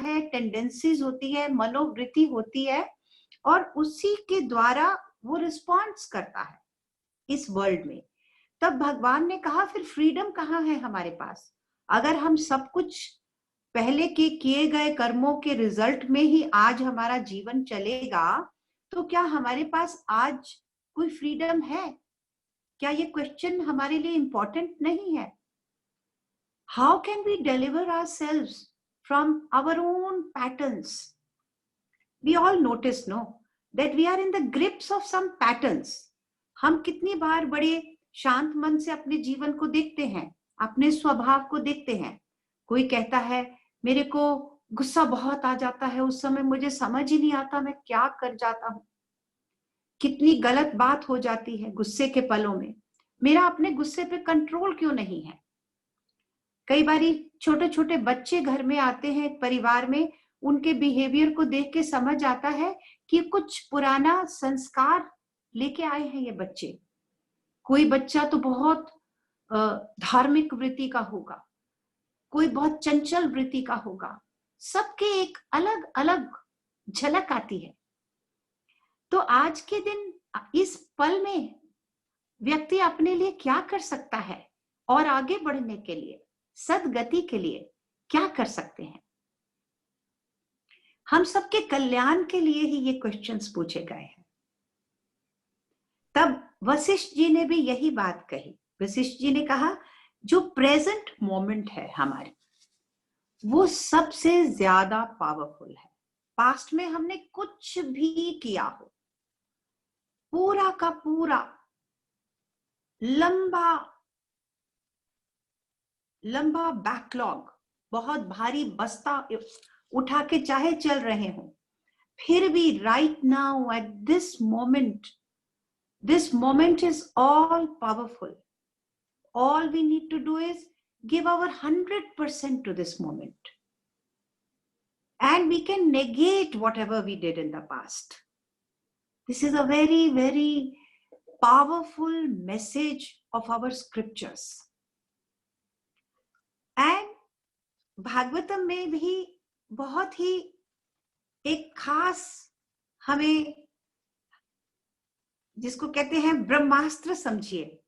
है, टेंडेंसीज होती है, मनोवृत्ति होती है, और उसी के द्वारा वो रिस्पॉन्स करता है इस वर्ल्ड में। तब भगवान ने कहा फिर फ्रीडम कहाँ है हमारे पास? अगर हम सब कुछ पहले के किए गए कर्मों के रिजल्ट में ही आज हमारा जीवन चलेगा, तो क्या हमारे पास आज कोई फ्रीडम है? क्या ये क्वेश्चन हमारे लिए इंपॉर्टेंट नहीं है? How can we deliver ourselves from our own patterns? We all notice, no, that we are in the grips of some patterns. हम कितनी बार बड़े शांत मन से अपने जीवन को देखते हैं, अपने स्वभाव को देखते हैं। कोई कहता है मेरे को गुस्सा बहुत आ जाता है, उस समय मुझे समझ ही नहीं आता मैं क्या कर जाता हूँ। कितनी गलत बात हो जाती है गुस्से के पलों में। मेरा अपने गुस्से पे कंट्रोल क्यों नहीं है? कई बारी छोटे छोटे बच्चे घर में आते हैं परिवार में, उनके बिहेवियर को देख के समझ आता है कि कुछ पुराना संस्कार लेके आए हैं ये बच्चे। कोई बच्चा तो बहुत धार्मिक वृत्ति का होगा, कोई बहुत चंचल वृत्ति का होगा। सबके एक अलग अलग झलक आती है। तो आज के दिन इस पल में व्यक्ति अपने लिए क्या कर सकता है और आगे बढ़ने के लिए, सदगति के लिए क्या कर सकते हैं? हम सबके कल्याण के लिए ही ये क्वेश्चंस पूछे गए हैं। तब वशिष्ठ जी ने भी यही बात कही। वशिष्ठ जी ने कहा जो प्रेजेंट मोमेंट है हमारी, वो सबसे ज्यादा पावरफुल है। पास्ट में हमने कुछ भी किया हो, पूरा का पूरा लंबा लंबा बैकलॉग, बहुत भारी बस्ता उठा के चाहे चल रहे हो, फिर भी right now at this moment is all powerful. All we need to do is give our 100% to this moment. And we can negate whatever we did in the past. This is a very, very powerful message of our scriptures. And Bhagavatam में भी बहुत ही एक खास हमें, जिसको कहते हैं ब्रह्मास्त्र समझिए,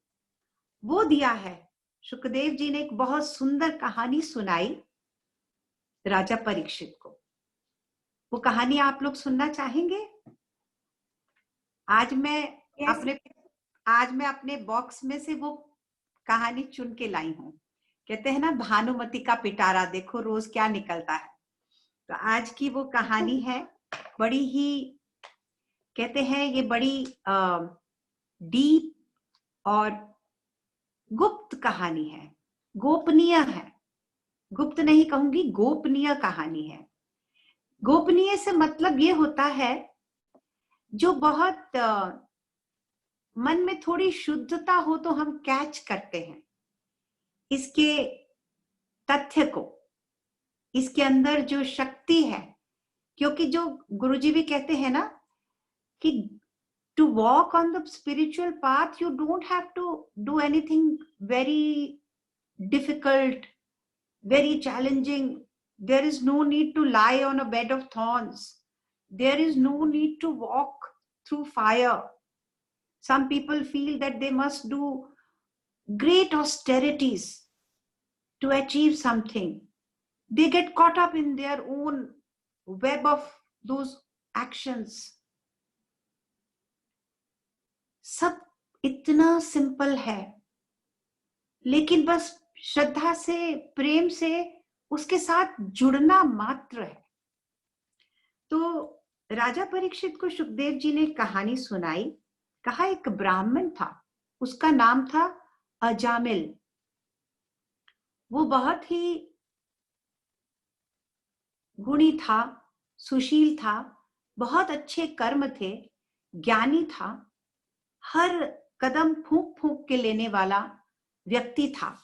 वो दिया है। शुकदेव जी ने एक बहुत सुंदर कहानी सुनाई राजा परीक्षित को। वो कहानी आप लोग सुनना चाहेंगे? आज मैं अपने बॉक्स में से वो कहानी चुन के लाई हूं। कहते हैं ना भानुमति का पिटारा देखो रोज क्या निकलता है। तो आज की वो कहानी है, बड़ी ही कहते हैं ये बड़ी डीप और गुप्त कहानी है, गोपनीय है। गुप्त नहीं कहूंगी, गोपनीय कहानी है। गोपनीय से मतलब ये होता है जो बहुत मन में थोड़ी शुद्धता हो तो हम कैच करते हैं इसके तथ्य को, इसके अंदर जो शक्ति है। क्योंकि जो गुरुजी भी कहते हैं ना कि to walk on the spiritual path, you don't have to do anything very difficult, very challenging. There is no need to lie on a bed of thorns. There is no need to walk through fire. Some people feel that they must do great austerities to achieve something. They get caught up in their own web of those actions. सब इतना simple है, लेकिन बस श्रद्धा से, प्रेम से उसके साथ जुड़ना मात्र है। तो राजा परीक्षित को शुकदेव जी ने कहानी सुनाई। कहा एक ब्राह्मण था, उसका नाम था अजामिल। वो बहुत ही गुणी था, सुशील था, बहुत अच्छे कर्म थे, ज्ञानी था, हर कदम फूंक फूंक के लेने वाला व्यक्ति था,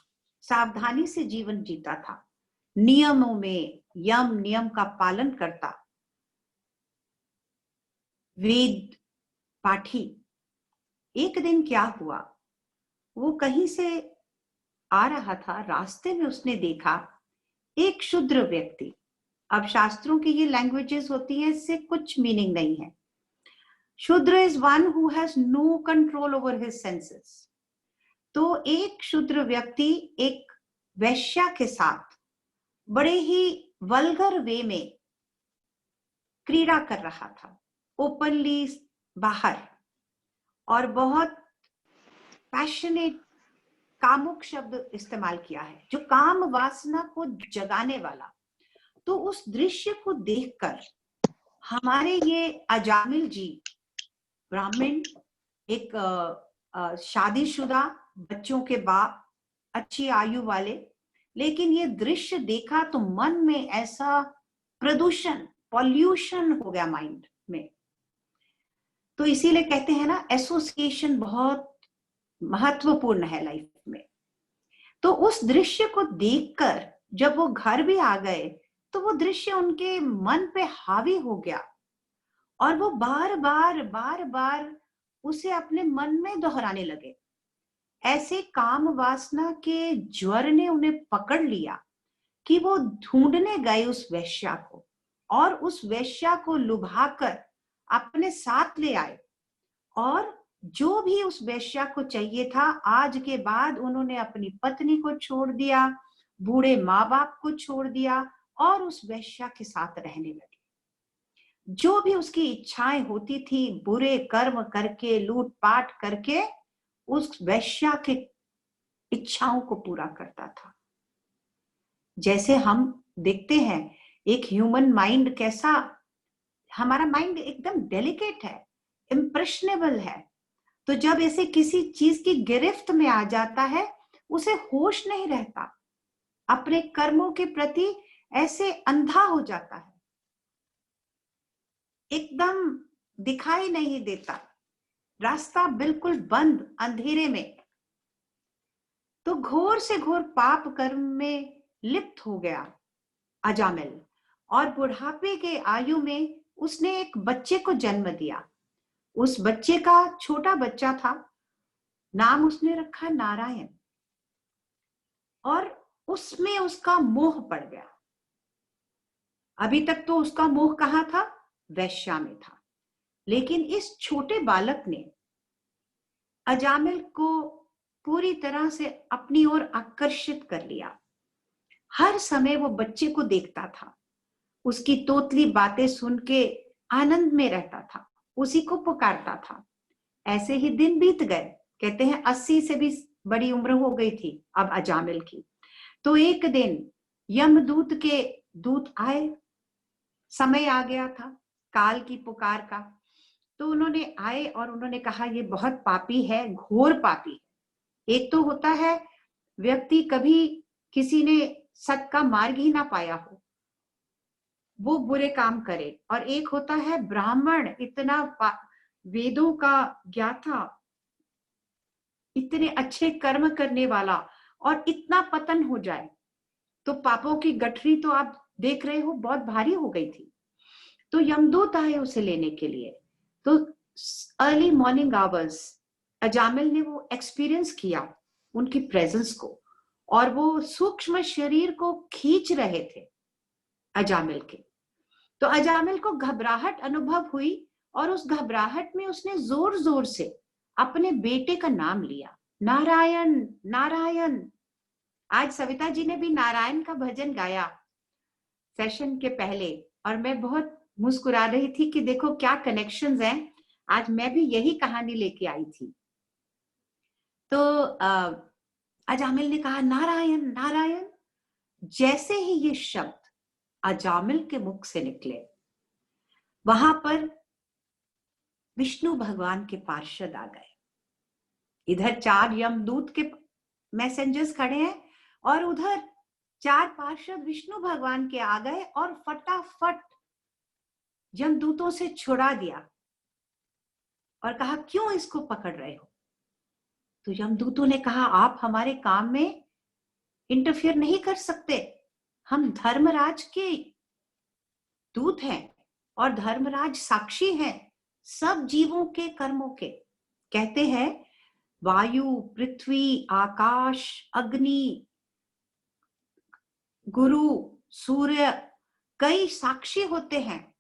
सावधानी से जीवन जीता था, नियमों में यम नियम का पालन करता, वेद पाठी। एक दिन क्या हुआ, वो कहीं से आ रहा था, रास्ते में उसने देखा एक शूद्र व्यक्ति अब शास्त्रों की ये लैंग्वेजेस होती हैं, इससे कुछ मीनिंग नहीं है। Shudra is one who has no control over his senses. तो एक शूद्र व्यक्ति एक वैश्या के साथ बड़े ही वल्गर वे में क्रीड़ा कर रहा था, ओपनली बाहर, और बहुत पैशनेट कामुक शब्द इस्तेमाल किया है, जो काम वासना को जगाने वाला। तो उस दृश्य को देखकर हमारे ये अजामिल जी, ब्राह्मण, एक शादीशुदा, बच्चों के बाप, अच्छी आयु वाले, लेकिन ये दृश्य देखा तो मन में ऐसा प्रदूषण, पॉल्यूशन हो गया माइंड में। तो इसीलिए कहते हैं ना, एसोसिएशन बहुत महत्वपूर्ण है लाइफ में। तो उस दृश्य को देखकर जब वो घर भी आ गए तो वो दृश्य उनके मन पे हावी हो गया, और वो बार बार उसे अपने मन में दोहराने लगे। ऐसे काम वासना के ज्वर ने उन्हें पकड़ लिया कि वो ढूंढने गए उस वेश्या को, और उस वेश्या को लुभाकर अपने साथ ले आए। और जो भी उस वेश्या को चाहिए था, आज के बाद उन्होंने अपनी पत्नी को छोड़ दिया, बूढ़े माँ बाप को छोड़ दिया, और उस वेश्या के साथ रहने लगे। जो भी उसकी इच्छाएं होती थी, बुरे कर्म करके, लूटपाट करके उस वेश्या के इच्छाओं को पूरा करता था। जैसे हम देखते हैं एक ह्यूमन माइंड कैसा, हमारा माइंड एकदम डेलिकेट है, इम्प्रेशनेबल है। तो जब ऐसे किसी चीज की गिरफ्त में आ जाता है, उसे होश नहीं रहता, अपने कर्मों के प्रति ऐसे अंधा हो जाता है, एकदम दिखाई नहीं देता, रास्ता बिल्कुल बंद अंधेरे में। तो घोर से घोर पाप कर्म में लिप्त हो गया अजामिल, और बुढ़ापे के आयु में उसने एक बच्चे को जन्म दिया। उस बच्चे का छोटा बच्चा था, नाम उसने रखा नारायण, और उसमें उसका मोह पड़ गया। अभी तक तो उसका मोह कहाँ था? वैश्या में था। लेकिन इस छोटे बालक ने अजामिल को पूरी तरह से अपनी ओर आकर्षित कर लिया। हर समय वो बच्चे को देखता था, उसकी तोतली बातें सुन के आनंद में रहता था, उसी को पुकारता था। ऐसे ही दिन बीत गए। कहते हैं 80 से भी बड़ी उम्र हो गई थी अब अजामिल की। तो एक दिन यमदूत के दूत आए, समय आ गया था काल की पुकार का। तो उन्होंने आए और उन्होंने कहा ये बहुत पापी है, घोर पापी है। एक तो होता है व्यक्ति कभी किसी ने सत का मार्ग ही ना पाया हो, वो बुरे काम करे, और एक होता है ब्राह्मण इतना वेदों का ज्ञाता, इतने अच्छे कर्म करने वाला, और इतना पतन हो जाए। तो पापों की गठरी तो आप देख रहे हो बहुत भारी हो गई थी। तो यमदूत आए उसे लेने के लिए। तो अर्ली मॉर्निंग आवर्स अजामिल ने वो एक्सपीरियंस किया उनकी प्रेजेंस को, और वो सूक्ष्म शरीर को खींच रहे थे अजामिल के। तो अजामिल को घबराहट अनुभव हुई, और उस घबराहट में उसने जोर जोर से अपने बेटे का नाम लिया, नारायण नारायण। आज सविता जी ने भी नारायण का भजन गाया सेशन के पहले, और मैं बहुत मुस्कुरा रही थी कि देखो क्या कनेक्शंस हैं। आज मैं भी यही कहानी लेके आई थी। तो अजामिल ने कहा नारायण नारायण। जैसे ही ये शब्द अजामिल के मुख से निकले, वहां पर विष्णु भगवान के पार्षद आ गए। इधर 4 यमदूत के मैसेंजर्स खड़े हैं, और उधर 4 पार्षद विष्णु भगवान के आ गए, और फटाफट यमदूतों से छुड़ा दिया और कहा क्यों इसको पकड़ रहे हो? तो यमदूतों ने कहा आप हमारे काम में इंटरफियर नहीं कर सकते, हम धर्मराज के दूत हैं, और धर्मराज साक्षी हैं सब जीवों के कर्मों के। कहते हैं वायु, पृथ्वी, आकाश, अग्नि, गुरु, सूर्य, कई साक्षी होते हैं,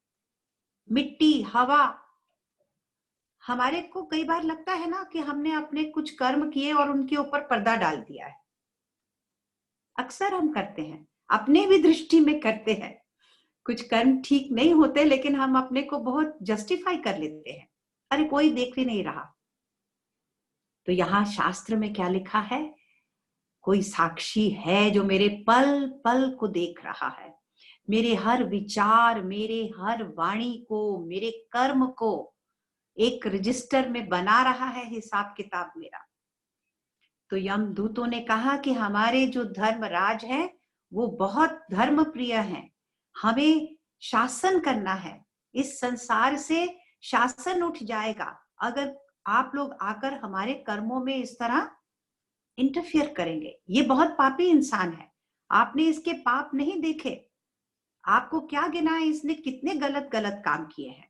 मिट्टी, हवा। हमारे को कई बार लगता है ना कि हमने अपने कुछ कर्म किए और उनके ऊपर पर्दा डाल दिया है। अक्सर हम करते हैं, अपने भी दृष्टि में करते हैं। कुछ कर्म ठीक नहीं होते लेकिन हम अपने को बहुत जस्टिफाई कर लेते हैं, अरे कोई देख भी नहीं रहा। तो यहाँ शास्त्र में क्या लिखा है? कोई साक्षी है जो मेरे पल पल को देख रहा है, मेरे हर विचार, मेरे हर वाणी को, मेरे कर्म को एक रजिस्टर में बना रहा है, हिसाब किताब मेरा। तो यमदूतों ने कहा कि हमारे जो धर्मराज है वो बहुत धर्म प्रिय हैं, हमें शासन करना है, इस संसार से शासन उठ जाएगा अगर आप लोग आकर हमारे कर्मों में इस तरह इंटरफियर करेंगे। ये बहुत पापी इंसान है, आपने इसके पाप नहीं देखे, आपको क्या गिना है इसने कितने गलत गलत काम किए हैं।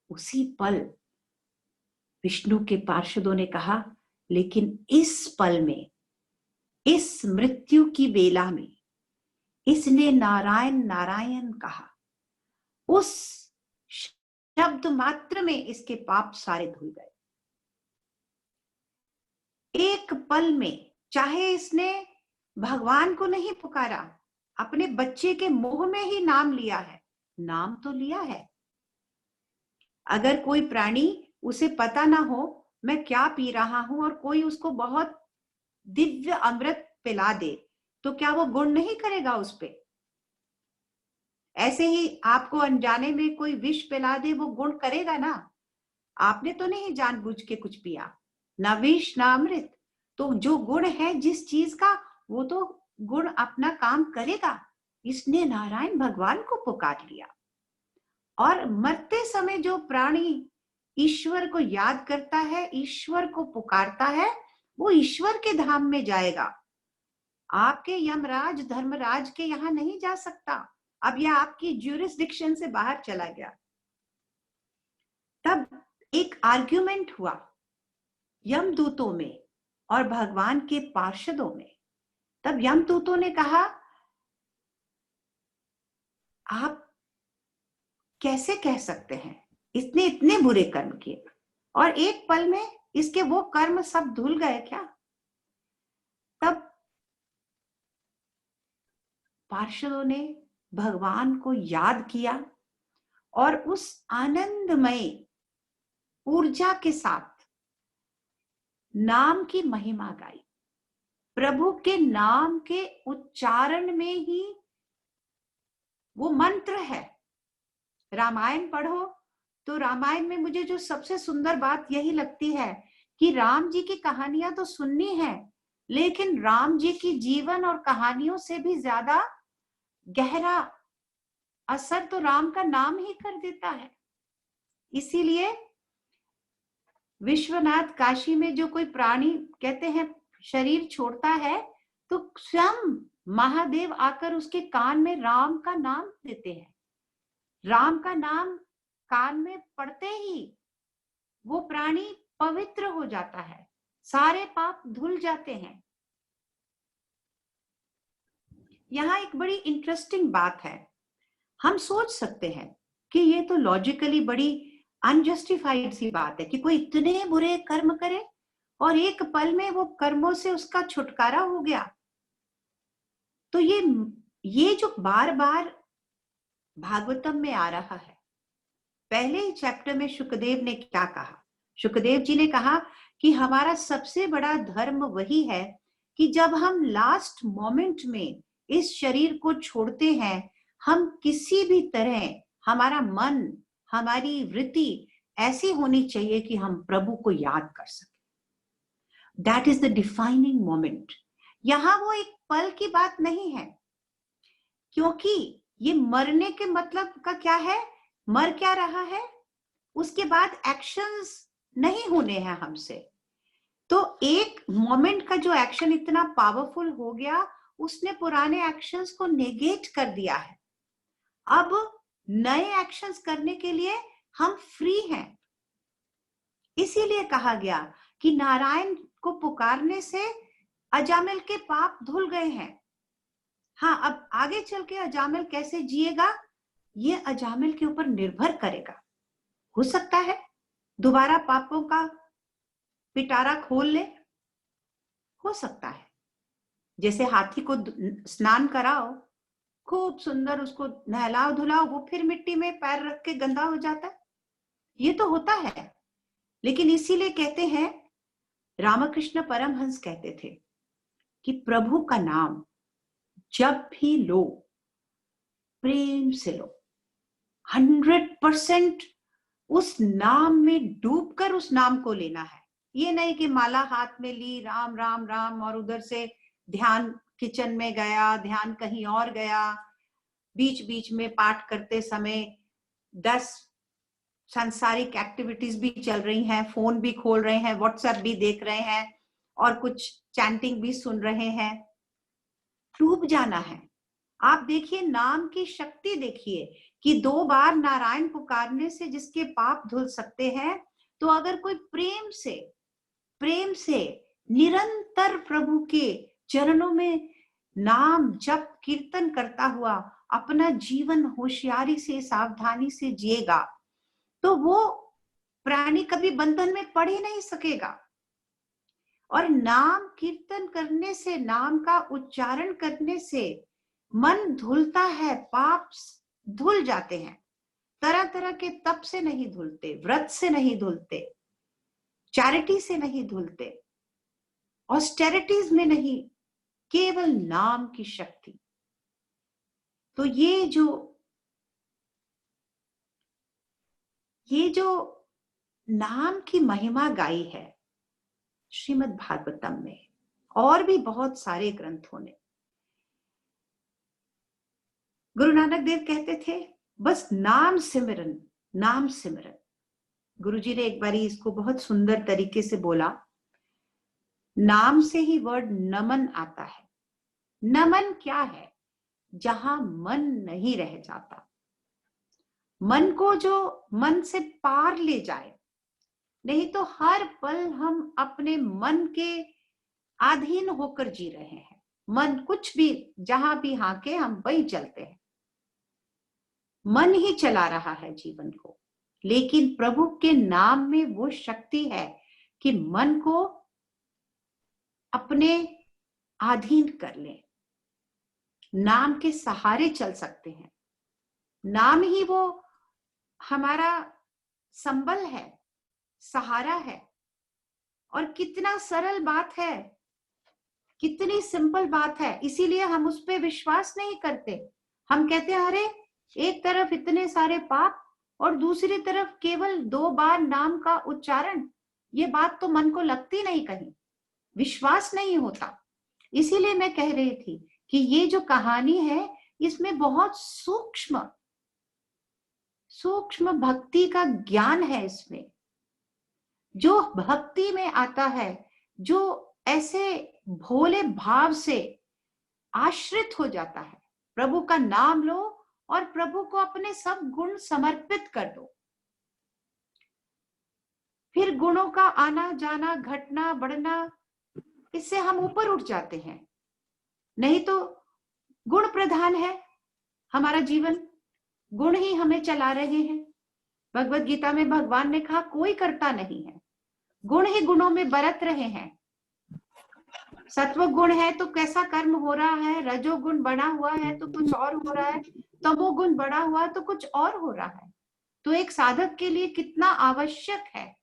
उसी पल विष्णु के पार्षदों ने कहा, लेकिन इस पल में, इस मृत्यु की बेला में इसने नारायण नारायण कहा, उस शब्द मात्र में इसके पाप सारे धुल गए। एक पल में, चाहे इसने भगवान को नहीं पुकारा, अपने बच्चे के मुंह में ही नाम लिया है, नाम तो लिया है। अगर कोई प्राणी उसे पता ना हो मैं क्या पी रहा हूं और कोई उसको बहुत दिव्य अमृत पिला दे तो क्या वो गुण नहीं करेगा उस पे? ऐसे ही आपको अनजाने में कोई विष पिला दे, वो गुण करेगा ना। आपने तो नहीं जानबूझ के कुछ पिया, ना विष ना अमृत। तो जो गुण है जिस चीज का, वो तो गुण अपना काम करेगा। इसने नारायण भगवान को पुकार लिया। और मरते समय जो प्राणी ईश्वर को याद करता है, ईश्वर को पुकारता है, वो ईश्वर के धाम में जाएगा। आपके यमराज धर्मराज के यहाँ नहीं जा सकता। अब यह आपकी ज्यूरिसडिक्शन से बाहर चला गया। तब एक आर्ग्यूमेंट हुआ यमदूतों में और भगवान के पार्षदों में। तब यमदूतों ने कहा, आप कैसे कह सकते हैं, इसने इतने बुरे कर्म किए और एक पल में इसके वो कर्म सब धुल गए क्या? तब पार्षदों ने भगवान को याद किया और उस आनंदमय ऊर्जा के साथ नाम की महिमा गाई। प्रभु के नाम के उच्चारण में ही वो मंत्र है। रामायण पढ़ो तो रामायण में मुझे जो सबसे सुंदर बात यही लगती है कि राम जी की कहानियां तो सुननी है, लेकिन राम जी की जीवन और कहानियों से भी ज्यादा गहरा असर तो राम का नाम ही कर देता है। इसीलिए विश्वनाथ काशी में जो कोई प्राणी कहते हैं शरीर छोड़ता है तो स्वयं महादेव आकर उसके कान में राम का नाम देते हैं। राम का नाम कान में पड़ते ही वो प्राणी पवित्र हो जाता है, सारे पाप धुल जाते हैं। यहाँ एक बड़ी इंटरेस्टिंग बात है। हम सोच सकते हैं कि ये तो लॉजिकली बड़ी अनजस्टिफाइड सी बात है कि कोई इतने बुरे कर्म करे और एक पल में वो कर्मों से उसका छुटकारा हो गया। तो ये जो बार बार भागवतम में आ रहा है, पहले ही चैप्टर में शुकदेव ने क्या कहा? शुकदेव जी ने कहा कि हमारा सबसे बड़ा धर्म वही है कि जब हम लास्ट मोमेंट में इस शरीर को छोड़ते हैं, हम किसी भी तरह हमारा मन, हमारी वृत्ति ऐसी होनी चाहिए कि हम प्रभु को याद कर सके। That is the defining moment. यहां वो एक पल की बात नहीं है, क्योंकि ये मरने के मतलब का क्या है? मर क्या रहा है? उसके बाद एक्शंस नहीं होने हैं हमसे। तो एक मोमेंट का जो एक्शन इतना पावरफुल हो गया, उसने पुराने एक्शंस को नेगेट कर दिया है। अब नए एक्शंस करने के लिए हम फ्री हैं। इसीलिए कहा गया कि नारायण को पुकारने से अजामिल के पाप धुल गए हैं। हाँ, अब आगे चल के अजामिल कैसे जिएगा ये अजामिल के ऊपर निर्भर करेगा। हो सकता है दोबारा पापों का पिटारा खोल ले, हो सकता है। जैसे हाथी को स्नान कराओ, खूब सुंदर उसको नहलाओ धुलाओ, वो फिर मिट्टी में पैर रख के गंदा हो जाता है, ये तो होता है। लेकिन इसीलिए कहते हैं, रामकृष्ण परमहंस कहते थे कि प्रभु का नाम जब भी लो, प्रेम से लो, 100% उस नाम में डूबकर उस नाम को लेना है। ये नहीं कि माला हाथ में ली, राम राम राम, और उधर से ध्यान किचन में गया, ध्यान कहीं और गया, बीच बीच में पाठ करते समय 10 सांसारिक एक्टिविटीज भी चल रही हैं, फोन भी खोल रहे हैं, व्हाट्सएप भी देख रहे हैं, और कुछ चैंटिंग भी सुन रहे हैं। डूब जाना है। आप देखिए नाम की शक्ति, देखिए कि 2 बार नारायण पुकारने से जिसके पाप धुल सकते हैं। तो अगर कोई प्रेम से निरंतर प्रभु के चरणों में नाम जप कीर्तन करता हुआ अपना जीवन होशियारी से सावधानी से जिएगा, तो वो प्राणी कभी बंधन में पड़ ही नहीं सकेगा। और नाम कीर्तन करने से, नाम का उच्चारण करने से मन धुलता है, पाप धुल जाते हैं। तरह तरह के तप से नहीं धुलते, व्रत से नहीं धुलते, चैरिटी से नहीं धुलते, ऑस्टेरिटीज में नहीं, केवल नाम की शक्ति। तो ये जो नाम की महिमा गाई है श्रीमद् भागवतम में और भी बहुत सारे ग्रंथों ने, गुरु नानक देव कहते थे बस नाम सिमरन, नाम सिमरन। गुरु जी ने एक बारी इसको बहुत सुंदर तरीके से बोला, नाम से ही वर्ड नमन आता है। नमन क्या है? जहां मन नहीं रह जाता, मन को जो मन से पार ले जाए। नहीं तो हर पल हम अपने मन के अधीन होकर जी रहे हैं। मन कुछ भी जहां भी हाके हम वही चलते हैं, मन ही चला रहा है जीवन को। लेकिन प्रभु के नाम में वो शक्ति है कि मन को अपने अधीन कर ले, नाम के सहारे चल सकते हैं। नाम ही वो हमारा संबल है, सहारा है। और कितना सरल बात है, कितनी सिंपल बात है, इसीलिए हम उस पर विश्वास नहीं करते। हम कहते हैं अरे एक तरफ इतने सारे पाप और दूसरी तरफ केवल 2 बार नाम का उच्चारण, ये बात तो मन को लगती नहीं, कहीं विश्वास नहीं होता। इसीलिए मैं कह रही थी कि ये जो कहानी है इसमें बहुत सूक्ष्म भक्ति का ज्ञान है। इसमें जो भक्ति में आता है, जो ऐसे भोले भाव से आश्रित हो जाता है, प्रभु का नाम लो और प्रभु को अपने सब गुण समर्पित कर दो। फिर गुणों का आना जाना, घटना बढ़ना, इससे हम ऊपर उठ जाते हैं। नहीं तो गुण प्रधान है हमारा जीवन, गुण ही हमें चला रहे हैं। भगवत गीता में भगवान ने कहा कोई करता नहीं है, गुण ही गुणों में बरत रहे हैं। सत्व गुण है तो कैसा कर्म हो रहा है, रजोगुण बढ़ा हुआ है तो कुछ और हो रहा है, तमोगुण बढ़ा हुआ है तो कुछ और हो रहा है। तो एक साधक के लिए कितना आवश्यक है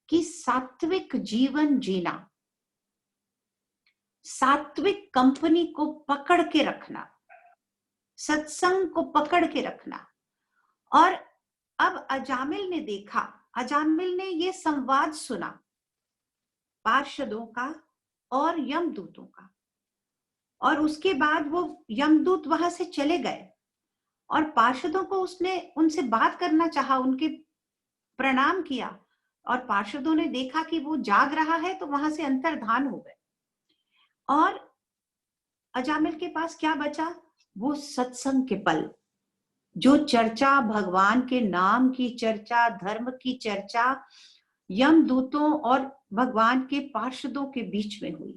कि सात्विक जीवन जीना, सात्विक कंपनी को पकड़ के रखना, सत्संग को पकड़ के रखना। और अब अजामिल ने देखा, अजामिल ने ये संवाद सुना पार्षदों का और यमदूतों का, और उसके बाद वो यमदूत वहां से चले गए और पार्षदों को उसने उनसे बात करना चाहा, उनके प्रणाम किया, और पार्षदों ने देखा कि वो जाग रहा है तो वहां से अंतर्धान हो गए। और अजामिल के पास क्या बचा? वो सत्संग के पल, जो चर्चा, भगवान के नाम की चर्चा, धर्म की चर्चा यमदूतों और भगवान के पार्षदों के बीच में हुई।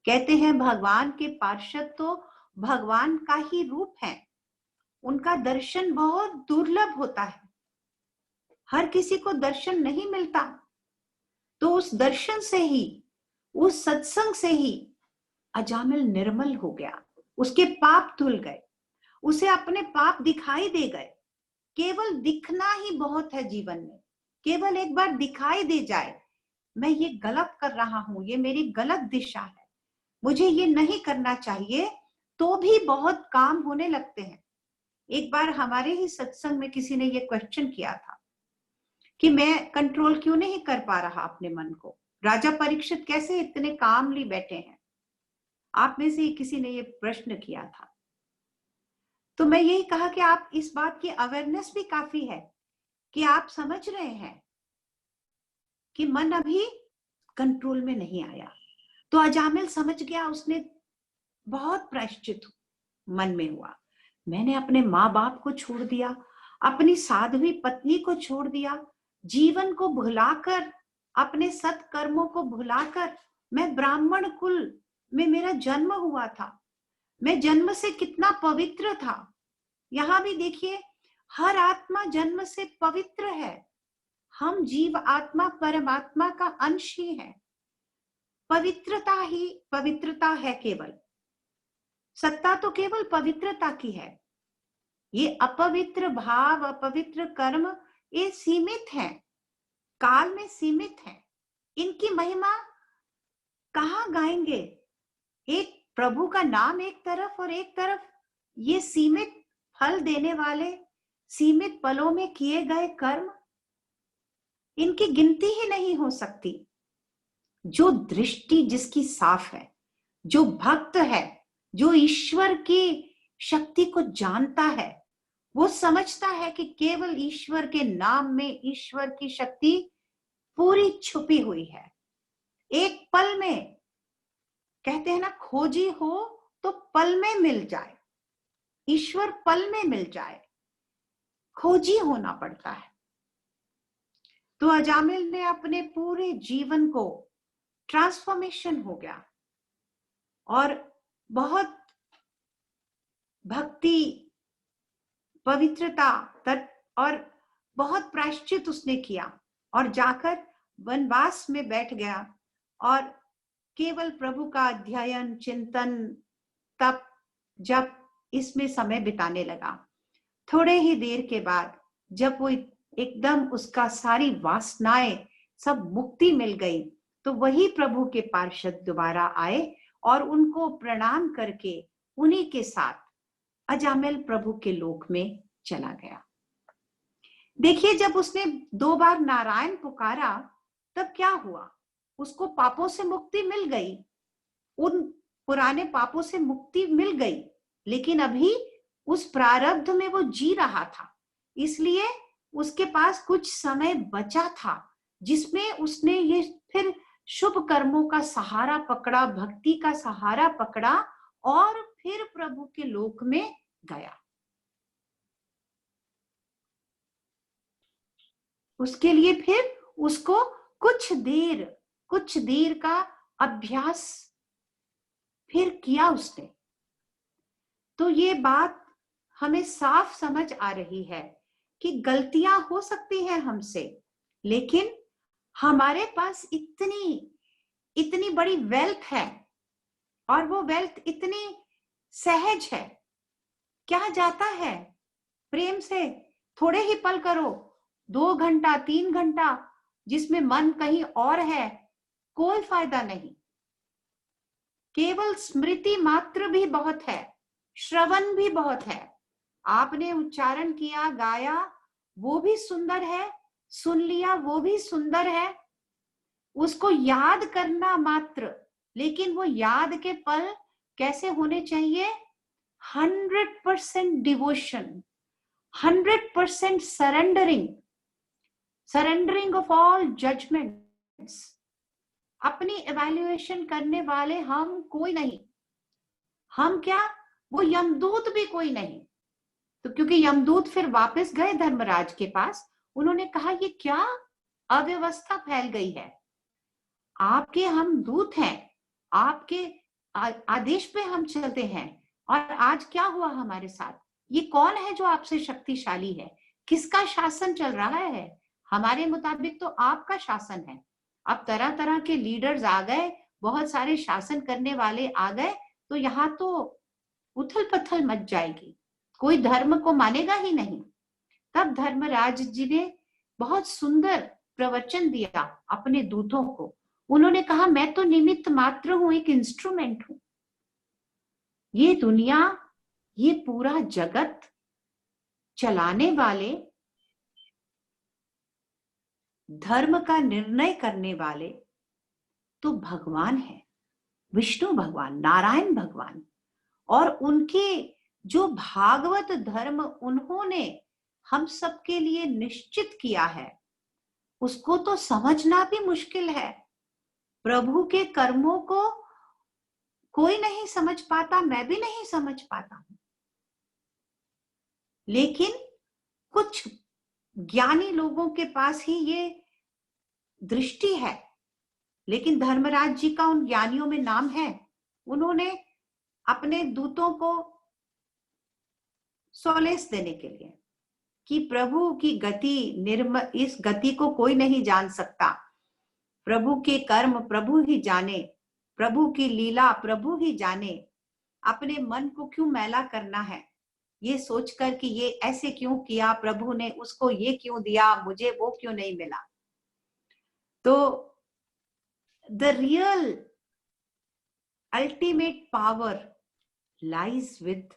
कहते हैं भगवान के पार्षद तो भगवान का ही रूप है, उनका दर्शन बहुत दुर्लभ होता है, हर किसी को दर्शन नहीं मिलता। तो उस दर्शन से ही, उस सत्संग से ही अजामिल निर्मल हो गया, उसके पाप धुल गए, उसे अपने पाप दिखाई दे गए। केवल दिखना ही बहुत है जीवन में, केवल एक बार दिखाई दे जाए मैं ये गलत कर रहा हूं, ये मेरी गलत दिशा है, मुझे ये नहीं करना चाहिए, तो भी बहुत काम होने लगते हैं। एक बार हमारे ही सत्संग में किसी ने ये क्वेश्चन किया था कि मैं कंट्रोल क्यों नहीं कर पा रहा अपने मन को, राजा परीक्षित कैसे इतने कामली बैठे हैं। आप में से किसी ने ये प्रश्न किया था। तो मैं यही कहा कि आप इस बात की अवेयरनेस भी काफी है कि आप समझ रहे हैं कि मन अभी कंट्रोल में नहीं आया। तो अजामिल समझ गया, उसने बहुत प्रायश्चित मन में हुआ, मैंने अपने माँ बाप को छोड़ दिया, अपनी साध्वी पत्नी को छोड़ दिया, जीवन को भुलाकर, अपने सत्कर्मों को भुलाकर, मैं ब्राह्मण कुल में मेरा जन्म हुआ था, मैं जन्म से कितना पवित्र था। यहाँ भी देखिए, हर आत्मा जन्म से पवित्र है, हम जीव आत्मा परमात्मा का अंश ही है, पवित्रता ही पवित्रता है, केवल सत्ता तो केवल पवित्रता की है। ये अपवित्र भाव, अपवित्र कर्म, ये सीमित हैं, काल में सीमित हैं, इनकी महिमा कहाँ गाएंगे। एक प्रभु का नाम एक तरफ, और एक तरफ ये सीमित फल देने वाले, सीमित पलों में किए गए कर्म, इनकी गिनती ही नहीं हो सकती। जो दृष्टि जिसकी साफ है, जो भक्त है, जो ईश्वर की शक्ति को जानता है, वो समझता है कि केवल ईश्वर के नाम में ईश्वर की शक्ति पूरी छुपी हुई है। एक पल में, कहते हैं ना, खोजी हो तो पल में मिल जाए, ईश्वर पल में मिल जाए, खोजी होना पड़ता है। तो अजामिल ने अपने पूरे जीवन को ट्रांसफॉर्मेशन हो गया और बहुत भक्ति, पवित्रता और बहुत प्रायश्चित उसने किया और जाकर वनवास में बैठ गया और केवल प्रभु का अध्ययन, चिंतन, तप, जप, इसमें समय बिताने लगा। थोड़े ही देर के बाद जब वो एकदम उसका सारी वासनाएं सब मुक्ति मिल गई, तो वही प्रभु के पार्षद दोबारा आए और उनको प्रणाम करके उन्हीं के साथ अजामिल प्रभु के लोक में चला गया। देखिए, जब उसने 2 बार नारायण पुकारा तब क्या हुआ, उसको पापों से मुक्ति मिल गई, उन पुराने पापों से मुक्ति मिल गई, लेकिन अभी उस प्रारब्ध में वो जी रहा था, इसलिए उसके पास कुछ समय बचा था जिसमें उसने ये फिर शुभ कर्मों का सहारा पकड़ा, भक्ति का सहारा पकड़ा और फिर प्रभु के लोक में गया। उसके लिए फिर उसको कुछ देर का अभ्यास फिर किया उसने। तो ये बात हमें साफ समझ आ रही है कि गलतियां हो सकती हैं हमसे, लेकिन हमारे पास इतनी बड़ी वेल्थ है और वो वेल्थ इतनी सहज है। क्या जाता है, प्रेम से थोड़े ही पल करो, 2 घंटा 3 घंटा जिसमें मन कहीं और है, कोई फायदा नहीं। केवल स्मृति मात्र भी बहुत है, श्रवण भी बहुत है। आपने उच्चारण किया, गाया, वो भी सुंदर है, सुन लिया, वो भी सुंदर है, उसको याद करना मात्र। लेकिन वो याद के पल कैसे होने चाहिए? 100% devotion, 100% surrendering of all judgements. अपनी एवेल्युएशन करने वाले हम कोई नहीं, हम क्या, वो यमदूत भी कोई नहीं। तो क्योंकि यमदूत फिर वापस गए धर्मराज के पास, उन्होंने कहा ये क्या अव्यवस्था फैल गई है, आपके हम दूत हैं, आपके आदेश पे हम चलते हैं, और आज क्या हुआ हमारे साथ? ये कौन है जो आपसे शक्तिशाली है? किसका शासन चल रहा है? हमारे मुताबिक तो आपका शासन है। अब तरह तरह के लीडर्स आ गए, बहुत सारे शासन करने वाले आ गए, तो यहाँ तो उथल पथल मच जाएगी, कोई धर्म को मानेगा ही नहीं। तब धर्मराज जी ने बहुत सुंदर प्रवचन दिया अपने दूतों को। उन्होंने कहा, मैं तो निमित्त मात्र हूं, एक इंस्ट्रूमेंट हूं। ये दुनिया, ये पूरा जगत चलाने वाले, धर्म का निर्णय करने वाले तो भगवान है, विष्णु भगवान, नारायण भगवान। और उनके जो भागवत धर्म उन्होंने हम सबके लिए निश्चित किया है, उसको तो समझना भी मुश्किल है। प्रभु के कर्मों को कोई नहीं समझ पाता, मैं भी नहीं समझ पाता हूं, लेकिन कुछ ज्ञानी लोगों के पास ही ये दृष्टि है। लेकिन धर्मराज जी का उन ज्ञानियों में नाम है। उन्होंने अपने दूतों को सॉलेस देने के लिए कि प्रभु की गति इस गति को कोई नहीं जान सकता, प्रभु के कर्म प्रभु ही जाने, प्रभु की लीला प्रभु ही जाने, अपने मन को क्यों मैला करना है ये सोचकर कि ये ऐसे क्यों किया, प्रभु ने उसको ये क्यों दिया, मुझे वो क्यों नहीं मिला। तो the real ultimate power lies with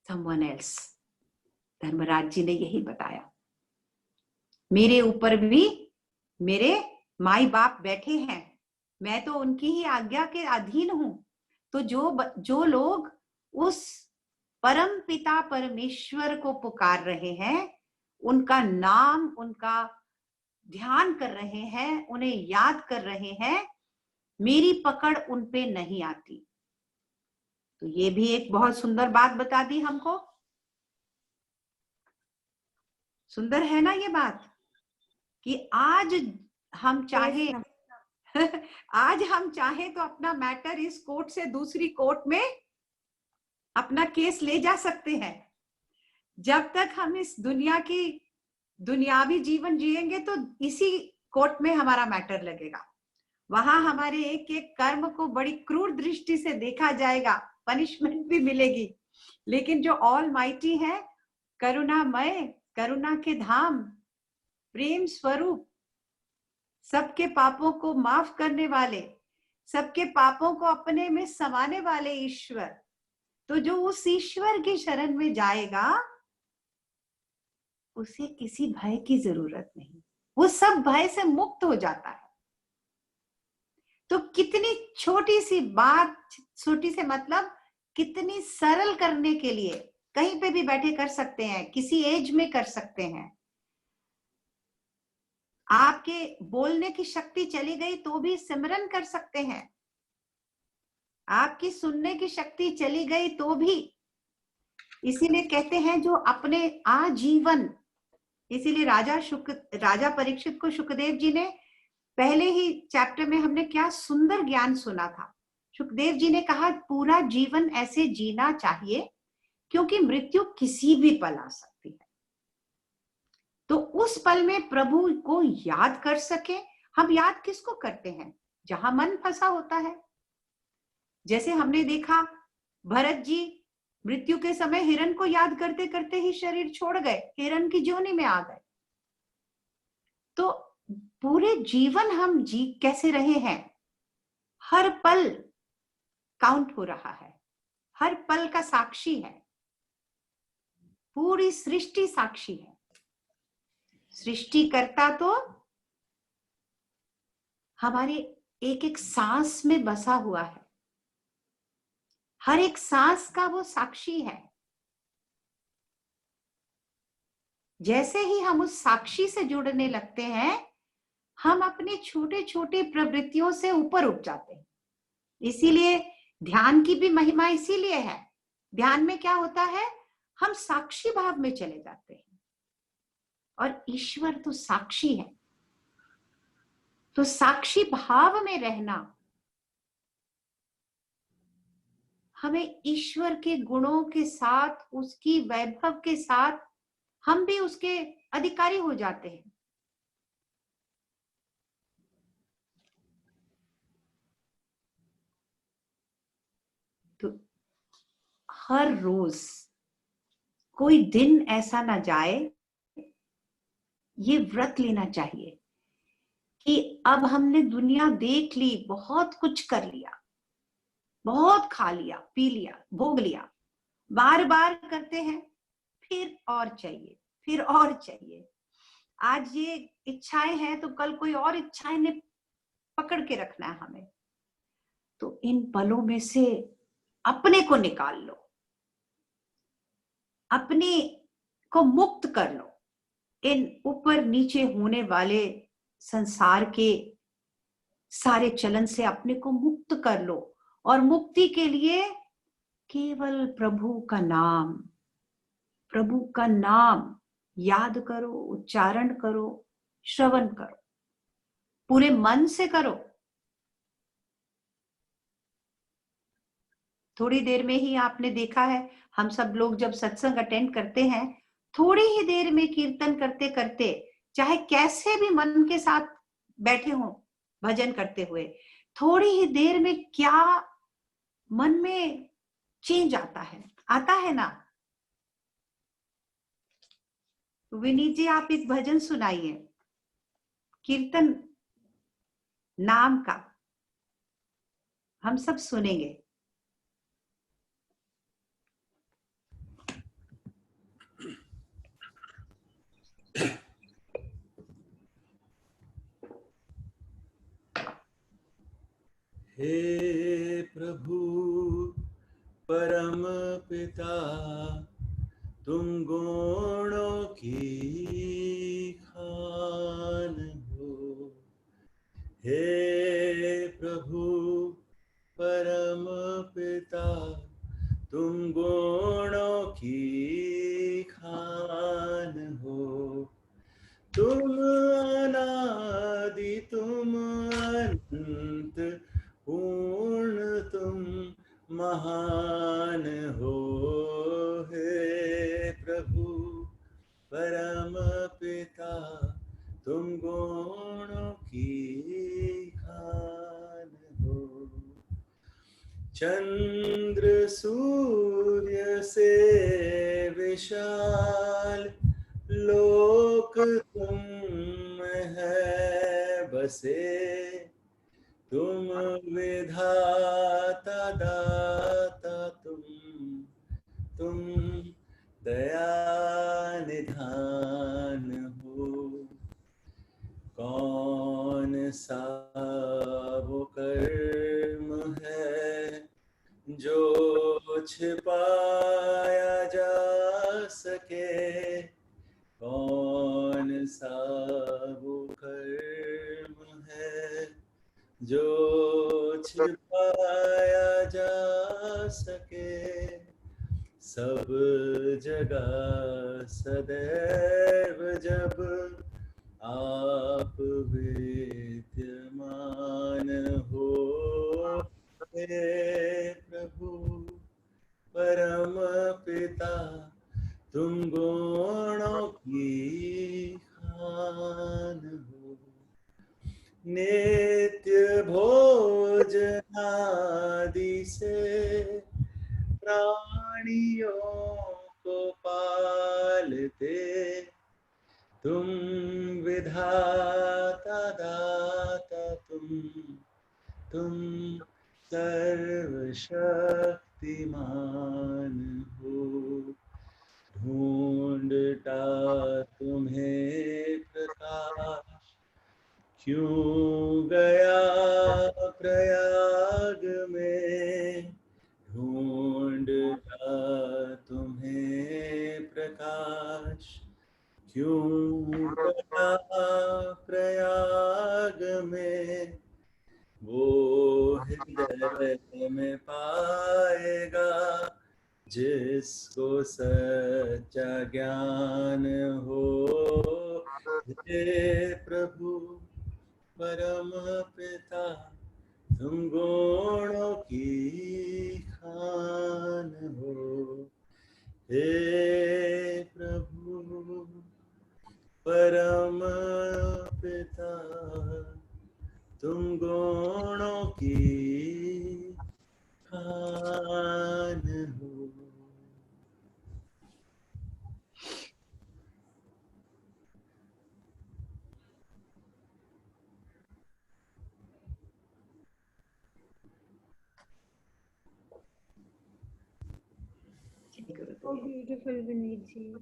someone else. Dharmraj ji ने यही बताया। मेरे ऊपर भी मेरे माई बाप बैठे हैं, मैं तो उनकी ही आज्ञा के अधीन हूं। तो जो लोग उस परम पिता परमेश्वर को पुकार रहे हैं, उनका नाम, उनका ध्यान कर रहे हैं, उन्हें याद कर रहे हैं, मेरी पकड़ उन पे नहीं आती। तो ये भी एक बहुत सुंदर बात बता दी हमको। सुंदर है ना ये बात कि आज हम चाहे आज हम चाहे तो अपना मैटर इस कोर्ट से दूसरी कोर्ट में अपना केस ले जा सकते हैं। जब तक हम इस दुनिया की दुनियावी जीवन जिएंगे तो इसी कोर्ट में हमारा मैटर लगेगा। वहां हमारे एक एक कर्म को बड़ी क्रूर दृष्टि से देखा जाएगा, पनिशमेंट भी मिलेगी। लेकिन जो ऑल माइटी है, करुणामय, करुणा के धाम, प्रेम स्वरूप, सबके पापों को माफ करने वाले, सबके पापों को अपने में समाने वाले ईश्वर, तो जो उस ईश्वर की शरण में जाएगा उसे किसी भय की जरूरत नहीं, वो सब भय से मुक्त हो जाता है। तो कितनी छोटी सी बात, छोटी से मतलब कितनी सरल करने के लिए कहीं पे भी बैठे कर सकते हैं, किसी एज में कर सकते हैं। आपके बोलने की शक्ति चली गई तो भी सिमरन कर सकते हैं, आपकी सुनने की शक्ति चली गई तो भी। इसीलिए कहते हैं जो अपने आजीवन, इसीलिए राजा परीक्षित को सुखदेव जी ने पहले ही चैप्टर में हमने क्या सुंदर ज्ञान सुना था। सुखदेव जी ने कहा पूरा जीवन ऐसे जीना चाहिए क्योंकि मृत्यु किसी भी पल आ सकती है। तो उस पल में प्रभु को याद कर सके। हम याद किसको करते हैं? जहां मन फंसा होता है। जैसे हमने देखा भरत जी मृत्यु के समय हिरण को याद करते करते ही शरीर छोड़ गए, हिरण की जोनी में आ गए। तो पूरे जीवन हम जी कैसे रहे हैं, हर पल काउंट हो रहा है, हर पल का साक्षी है, पूरी सृष्टि साक्षी है। सृष्टिकर्ता तो हमारे एक एक सांस में बसा हुआ है, हर एक सांस का वो साक्षी है। जैसे ही हम उस साक्षी से जुड़ने लगते हैं, हम अपने छोटे छोटे प्रवृत्तियों से ऊपर उठ जाते हैं। इसीलिए ध्यान की भी महिमा इसीलिए है। ध्यान में क्या होता है, हम साक्षी भाव में चले जाते हैं और ईश्वर तो साक्षी है। तो साक्षी भाव में रहना हमें ईश्वर के गुणों के साथ, उसकी वैभव के साथ हम भी उसके अधिकारी हो जाते हैं। तो हर रोज कोई दिन ऐसा ना जाए, ये व्रत लेना चाहिए कि अब हमने दुनिया देख ली, बहुत कुछ कर लिया, बहुत खा लिया, पी लिया, भोग लिया, बार बार करते हैं, फिर और चाहिए, फिर और चाहिए। आज ये इच्छाएं हैं तो कल कोई और इच्छाएं ने पकड़ के रखना है हमें। तो इन पलों में से अपने को निकाल लो, अपने को मुक्त कर लो, इन ऊपर नीचे होने वाले संसार के सारे चलन से अपने को मुक्त कर लो। और मुक्ति के लिए केवल प्रभु का नाम, प्रभु का नाम याद करो, उच्चारण करो, श्रवण करो, पूरे मन से करो। थोड़ी देर में ही आपने देखा है, हम सब लोग जब सत्संग अटेंड करते हैं, थोड़ी ही देर में कीर्तन करते करते, चाहे कैसे भी मन के साथ बैठे हो भजन करते हुए, थोड़ी ही देर में क्या मन में चेंज आता है ना। विनीत जी, आप एक भजन सुनाइए, कीर्तन नाम का, हम सब सुनेंगे। हे प्रभु परम पिता, तुम गुणों की खान हो। हे प्रभु परम पिता, तुम गुणों की खान हो। तुम अनादि, तुम अनंत, पूर्ण तुम महान हो। हे प्रभु परम पिता, तुम गुणों की खान हो। चंद्र सूर्य से विशाल लोक तुम है बसे। तुम विधाता दाता, तुम दया निधान हो। कौन सा वो कर्म है जो छिपाया जा सके। कौन सा वो कर्म है जो छिपाया जा सके। सब जगह सदैव जब आप विद्यमान हो। हे प्रभु परम पिता, तुम गुणों की खान हो। नित्य भोजनादि से प्राणियों को पालते। तुम विधाता दाता, तुम सर्वशक्तिमान हो। ढूंढता तुम्हें प्रकाश क्यों गया प्रयाग में। ढूंढता तुम्हें प्रकाश क्यों गया प्रयाग में। वो हृदय में पाएगा जिसको सच्चा ज्ञान हो। हे प्रभु परम पिता, तुम गुणों की खान हो, हे प्रभु परम पिता, तुम गुणों की खान हो। So beautiful, Vineet ji.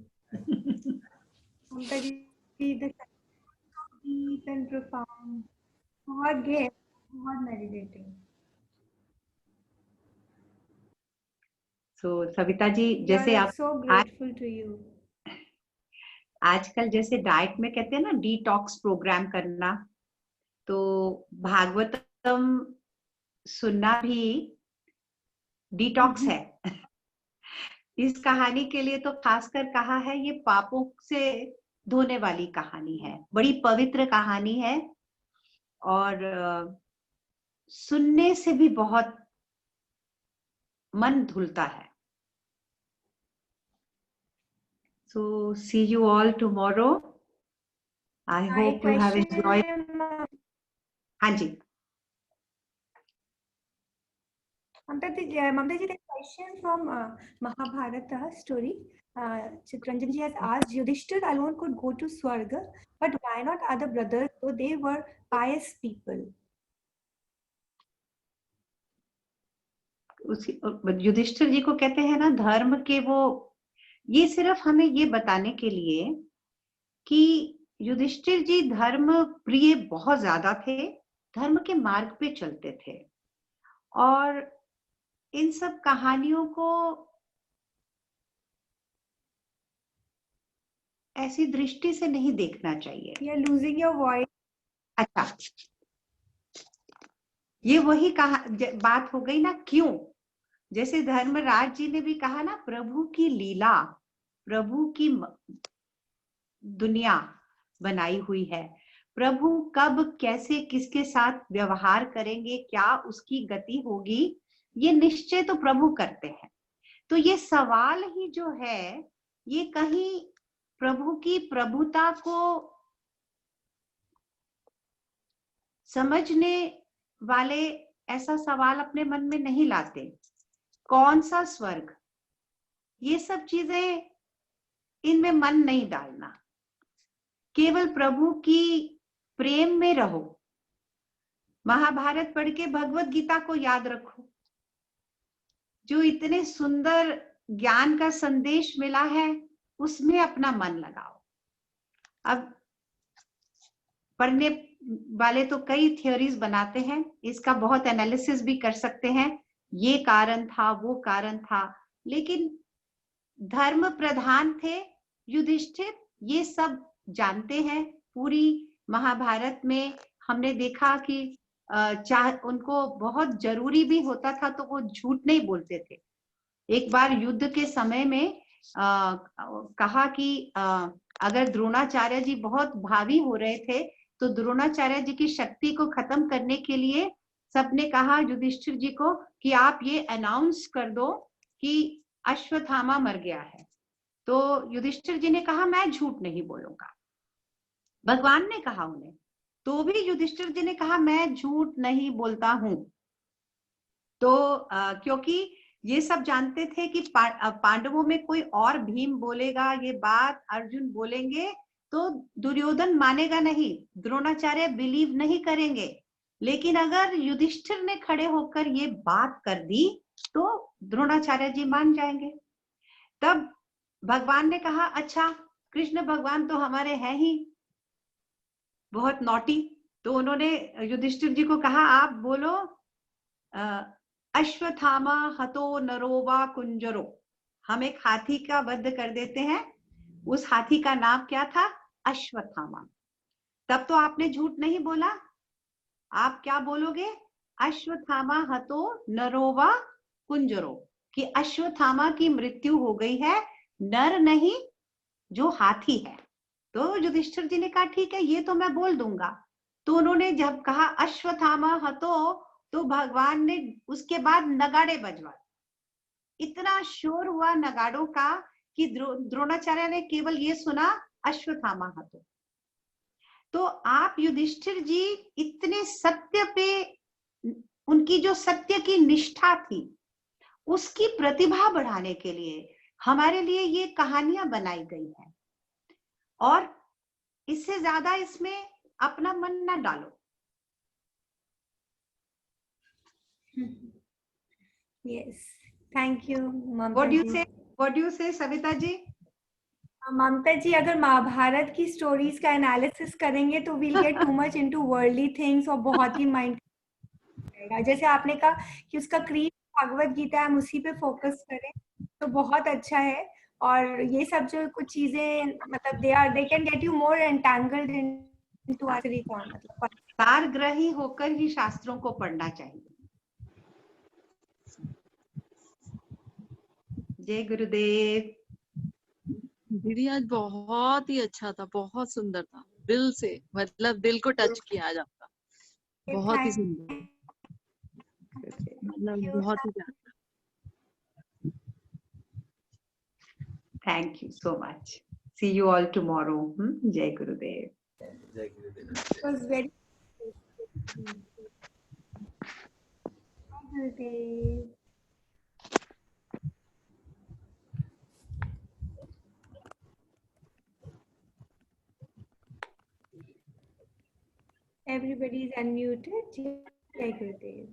Mamta ji, the deep and profound. बहुत gay, बहुत meditating. So Savita ji, We जैसे are आप so grateful to you. आजकल जैसे डाइट में कहते हैं ना डिटॉक्स प्रोग्राम करना, तो भागवतम सुनना भी डिटॉक्स है। इस कहानी के लिए तो खासकर कहा है, ये पापों से धोने वाली कहानी है, बड़ी पवित्र कहानी है और सुनने से भी बहुत मन धुलता है। So see you all tomorrow. I hope you have enjoyed. हाँ जी। Mamta ji, the question from Mahabharata story. Chitranjan ji has asked, Yudhishthir alone could go to Swarga, but why not other brothers, though they were pious people? Yudhishthir जी को कहते हैं ना धर्म के वो, ये सिर्फ हमें ये बताने के लिए कि युधिष्ठिर जी धर्म प्रिय बहुत ज्यादा थे, धर्म के मार्ग पे चलते थे और इन सब कहानियों को ऐसी दृष्टि से नहीं देखना चाहिए। You are losing your voice. अच्छा, ये वही कहा बात हो गई ना, क्यों? जैसे धर्मराज जी ने भी कहा ना, प्रभु की लीला, प्रभु की दुनिया बनाई हुई है, प्रभु कब कैसे किसके साथ व्यवहार करेंगे, क्या उसकी गति होगी, ये निश्चय तो प्रभु करते हैं। तो ये सवाल ही जो है, ये कहीं प्रभु की प्रभुता को समझने वाले ऐसा सवाल अपने मन में नहीं लाते। कौन सा स्वर्ग, ये सब चीजें इनमें मन नहीं डालना, केवल प्रभु की प्रेम में रहो। महाभारत पढ़ के भगवत गीता को याद रखो, जो इतने सुंदर ज्ञान का संदेश मिला है, उसमें अपना मन लगाओ। अब पढ़ने वाले तो कई थ्योरीज बनाते हैं, इसका बहुत एनालिसिस भी कर सकते हैं, ये कारण था वो कारण था, लेकिन धर्म प्रधान थे युधिष्ठिर, ये सब जानते हैं। पूरी महाभारत में हमने देखा कि चाहे उनको बहुत जरूरी भी होता था तो वो झूठ नहीं बोलते थे। एक बार युद्ध के समय में कहा कि अगर द्रोणाचार्य जी बहुत भावी हो रहे थे तो द्रोणाचार्य जी की शक्ति को खत्म करने के लिए सबने कहा युधिष्ठिर जी को कि आप ये अनाउंस कर दो कि अश्वत्थामा मर गया है। तो युधिष्ठिर जी ने कहा मैं झूठ नहीं बोलूंगा। भगवान ने कहा उन्हें, तो भी युधिष्ठिर जी ने कहा मैं झूठ नहीं बोलता हूं। तो क्योंकि ये सब जानते थे कि पांडवों में कोई और भीम बोलेगा ये बात, अर्जुन बोलेंगे तो दुर्योधन मानेगा नहीं, द्रोणाचार्य बिलीव नहीं करेंगे, लेकिन अगर युधिष्ठिर ने खड़े होकर ये बात कर दी तो द्रोणाचार्य जी मान जाएंगे। तब भगवान ने कहा अच्छा, कृष्ण भगवान तो हमारे हैं ही बहुत नॉटी, तो उन्होंने युधिष्ठिर जी को कहा आप बोलो अश्वत्थामा हतो नरो वा कुंजरो, हम एक हाथी का वध कर देते हैं, उस हाथी का नाम क्या था? अश्वत्थामा। तब तो आपने झूठ नहीं बोला, आप क्या बोलोगे? अश्वत्थामा हतो नरो वा कुंजरो, कि अश्वत्थामा की मृत्यु हो गई है, नर नहीं जो हाथी है। तो युधिष्ठिर जी ने कहा ठीक है, ये तो मैं बोल दूंगा। तो उन्होंने जब कहा अश्वत्थामा हतो तो भगवान ने उसके बाद नगाड़े बजवा, इतना शोर हुआ नगाड़ों का कि द्रोणाचार्य ने केवल ये सुना अश्वत्थामा हतो। तो आप युधिष्ठिर जी इतने सत्य पे, उनकी जो सत्य की निष्ठा थी उसकी प्रतिभा बढ़ाने के लिए हमारे लिए ये कहानियां बनाई गई है। और इससे ज्यादा इसमें अपना मन ना डालो। Yes, thank you, What Mamta do you ji. say? What do you say, Savita जी? ममता जी, अगर महाभारत की स्टोरीज का एनालिसिस करेंगे तो we'll get too much into worldly things और बहुत ही माइंड, जैसे आपने कहा कि उसका क्रीड भागवत गीता, हम उसी पे फोकस करें तो बहुत अच्छा है। और ये सब जो कुछ चीजें मतलब they can get you more entangled into आखिरी कौन मतलब सारग्रही होकर ही शास्त्रों को पढ़ना चाहिए। जय गुरुदेव। दीदी आज बहुत ही अच्छा था, बहुत सुंदर था, दिल से, मतलब दिल को टच किया आज आपका, बहुत ही सुंदर, मतलब बहुत ही ज्यादा। Thank you so much. See you all tomorrow. Jai Gurudev. जय गुरुदेव। It was very Gurudev. Everybody is unmuted. Jai Gurudev.